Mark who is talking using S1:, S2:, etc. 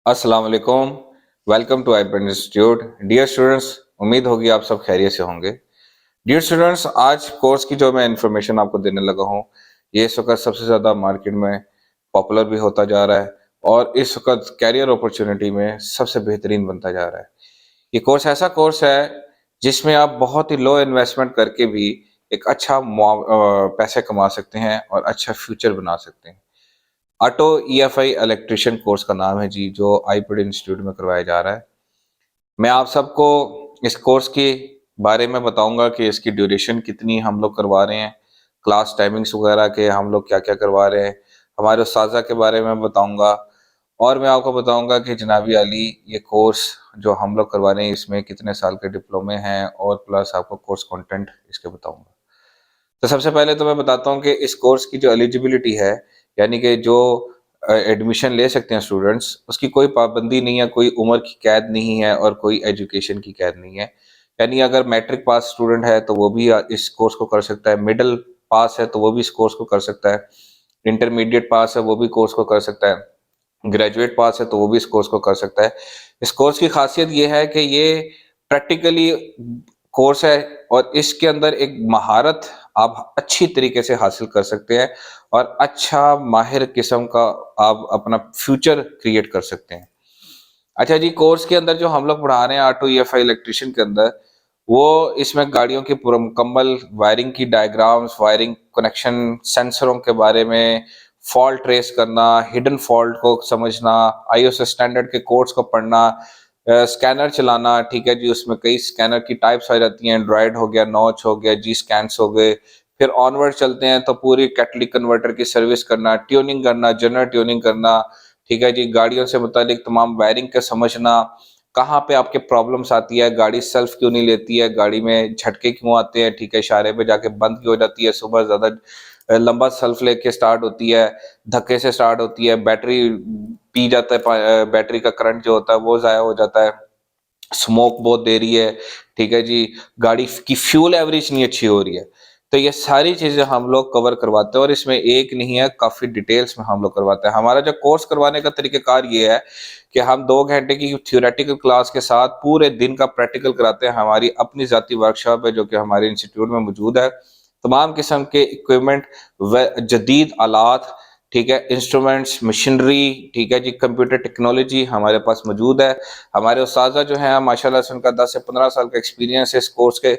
S1: अस्सलाम वालेकुम। Welcome to iPad institute. Dear students, उम्मीद होगी आप सब खैरियत से होंगे। डियर स्टूडेंट्स, आज कोर्स की जो मैं इन्फॉर्मेशन आपको देने लगा हूँ, ये इस वक्त सबसे ज़्यादा मार्केट में पॉपुलर भी होता जा रहा है और इस वक्त कैरियर अपॉर्चुनिटी में सबसे बेहतरीन बनता जा रहा है। ये कोर्स ऐसा कोर्स है जिसमें आप बहुत ही लो इन्वेस्टमेंट करके भी एक अच्छा पैसे कमा सकते हैं और अच्छा फ्यूचर बना सकते हैं। ऑटो ईएफआई इलेक्ट्रिशियन कोर्स का नाम है जी, जो आईपीडी इंस्टीट्यूट में करवाया जा रहा है। मैं आप सबको इस कोर्स के बारे में बताऊंगा कि इसकी ड्यूरेशन कितनी हम लोग करवा रहे हैं, क्लास टाइमिंग्स वगैरह के हम लोग क्या क्या करवा रहे हैं, हमारे उस्ताजा के बारे में बताऊंगा और मैं आपको बताऊंगा कि जनाबी अली ये कोर्स जो हम लोग करवा रहे हैं इसमें कितने साल के डिप्लोमे हैं और प्लस आपको कोर्स कंटेंट इसके बताऊंगा। तो सबसे पहले तो मैं बताता हूँ कि इस कोर्स की जो एलिजिबिलिटी है, यानी कि जो एडमिशन ले सकते हैं स्टूडेंट्स, उसकी कोई पाबंदी नहीं है, कोई उम्र की कैद नहीं है और कोई एजुकेशन की कैद नहीं है। यानी अगर मैट्रिक पास स्टूडेंट है तो वो भी इस कोर्स को कर सकता है, मिडिल पास है तो वो भी इस कोर्स को कर सकता है, इंटरमीडिएट पास है वो भी कोर्स को कर सकता है, ग्रेजुएट पास है तो वो भी इस कोर्स को कर सकता है। इस कोर्स की खासियत ये है कि ये प्रैक्टिकली कोर्स है और इसके अंदर एक महारत आप अच्छी तरीके से हासिल कर सकते हैं और अच्छा माहिर किस्म का आप अपना फ्यूचर क्रिएट कर सकते हैं। अच्छा जी, कोर्स के अंदर जो हम लोग पढ़ा रहे हैं ऑटो ईएफआई इलेक्ट्रिशियन के अंदर, वो इसमें गाड़ियों की पूरा मुकम्मल वायरिंग की डायग्राम्स, वायरिंग कनेक्शन, सेंसरों के बारे में, फॉल्ट ट्रेस करना, हिडन फॉल्ट को समझना, आईएसओ स्टैंडर्ड के कोड्स को पढ़ना, स्कैनर चलाना। ठीक है जी, उसमें कई स्कैनर की टाइप्स आ जाती हैं, एंड्रॉयड हो गया, नॉच हो गया, जी स्कैन्स हो गए। फिर ऑनवर्ड चलते हैं तो पूरी कैटलिक कन्वर्टर की सर्विस करना, ट्यूनिंग करना, जनरल ट्यूनिंग करना। ठीक है जी, गाड़ियों से मुतालिक तमाम वायरिंग का समझना, कहाँ पे आपके प्रॉब्लम्स आती है, गाड़ी सेल्फ क्यों नहीं लेती है, गाड़ी में झटके क्यों आते हैं, ठीक है, इशारे पे जाके बंद क्यों हो जाती है, सुबह ज़्यादा लंबा सेल्फ लेके स्टार्ट होती है, धक्के से स्टार्ट होती है, बैटरी पी जाता है, बैटरी का करंट जो होता है वो ज़ाया हो जाता है, स्मोक बहुत दे रही है, ठीक है जी, गाड़ी की फ्यूल एवरेज नहीं अच्छी हो रही है। तो ये सारी चीज़ें हम लोग कवर करवाते हैं और इसमें एक नहीं है, काफ़ी डिटेल्स में हम लोग करवाते हैं। हमारा जो कोर्स करवाने का तरीक़ाकार ये है कि हम 2 घंटे की थ्योरेटिकल क्लास के साथ पूरे दिन का प्रैक्टिकल कराते हैं। हमारी अपनी ज़ाती वर्कशॉप है जो कि हमारे इंस्टीट्यूट में मौजूद है। तमाम किस्म के इक्विपमेंट व जदीद आलात, ठीक है, इंस्ट्रूमेंट्स, मशीनरी, ठीक है जी, कंप्यूटर टेक्नोलॉजी हमारे पास मौजूद है। हमारे उस्ताज़ा जो हैं माशाल्लाह से उनका 10 से 15 साल का एक्सपीरियंस है इस कोर्स के।